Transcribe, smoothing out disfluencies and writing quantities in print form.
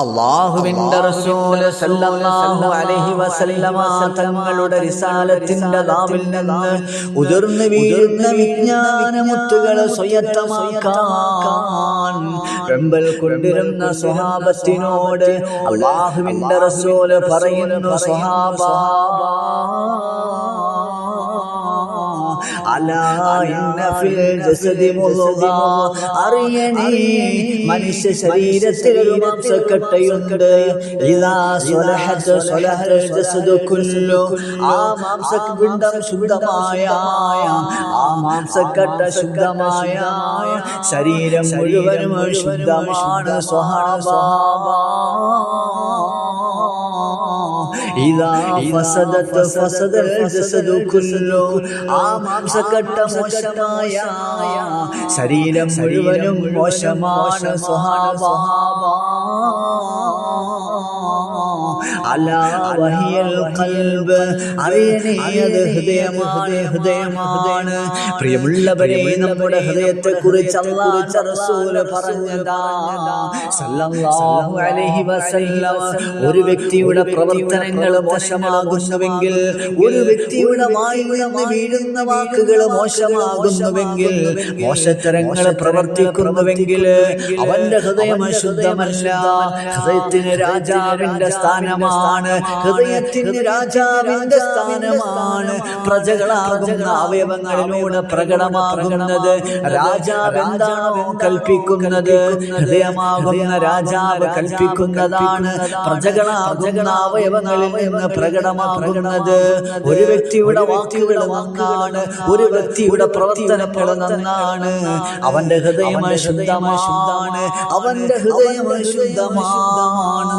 അല്ലാഹുവിന്റെ റസൂൽ സല്ലല്ലാഹു അലൈഹി വസല്ലമ തങ്ങളുടെ റിസാലത്തിന്റെ നാവിൽ നിന്ന് ഉതിർന്നു വീഴുന്ന വിജ്ഞാനമുത്തുകൾ സ്വയത്തമാക്കാൻ വെമ്പൽ കൊണ്ടിരുന്ന സ്വഹാബത്തിനോട് അല്ലാഹുവിന്റെ റസൂൽ പറയുന്നു, സ്വഹാബ അലാ ഇന്ന ഫിൽ ജസദി മുദ്ഗ, അറിയണേ മനുഷ്യ ശരീരത്തിൽ ഒരു മാംസക്കട്ടയുണ്ട്. ഇദാ സ്വലഹത് സ്വലഹൽ ജസദു കുല്ലു, ആ മാംസപിണ്ഡം ശുദ്ധമായ, ആ മാംസക്കട്ട ശുദ്ധമായ, ശരീരം മുഴുവനും ശുദ്ധമാണ്. സ്വഹാബ ഇദാ ഫസദത് ഫസദൽ ജസദു കുല്ലു, ആ മാംസക്കട്ട മോശമായ, ശരീരം മുഴുവനും മോശമാണ്. സ്വഹാബ അലാ വഹിയൽ ഖൽബ്, അറിയണേ അത് ഹൃദയമാണ്, ഹൃദയമാണ്. പ്രിയമുള്ളവരെ, നമ്മുടെ ഹൃദയത്തെ കുറിച്ച് അല്ലാഹുവിന്റെ റസൂൽ പറഞ്ഞതാണ് സല്ലല്ലാഹു അലൈഹി വസല്ലം, ഒരു വ്യക്തിയുടെ പ്രവർത്തനങ്ങൾ മോശമാകുന്നുവെങ്കിൽ, ഒരു വ്യക്തിയുടെ വായിൽ നിന്ന് വീഴുന്ന വാക്കുകൾ മോശമാകുന്നുവെങ്കിൽ, മോശത്തരങ്ങൾ പ്രവർത്തിക്കുന്നുവെങ്കിൽ അവന്റെ ഹൃദയം അശുദ്ധമല്ല. ഹൃദയത്തിന് രാജാവിന്റെ സ്ഥാനമാണ്, ഹൃദയത്തിന് രാജാവിന്റെ സ്ഥാനമാണ്. പ്രജകളാകുന്ന അവയവങ്ങളിലൂടെ പ്രകടമാകുന്നത് രാജാവ് എന്താണോ കൽപ്പിക്കുന്നത്, ഹൃദയമാകുന്ന രാജാവ് കൽപ്പിക്കുന്നതാണ് പ്രജകളാകുന്ന അവയവങ്ങളിൽ നിന്ന് പ്രകടമാകുന്നത്. ഒരു വ്യക്തിയുടെ വാക്കുകൾ നന്നാണ്, ഒരു വ്യക്തിയുടെ പ്രവർത്തനങ്ങൾ നന്നാണ്, അവന്റെ ഹൃദയം ശുദ്ധമാണ്, അവന്റെ ഹൃദയം ശുദ്ധമാണ്.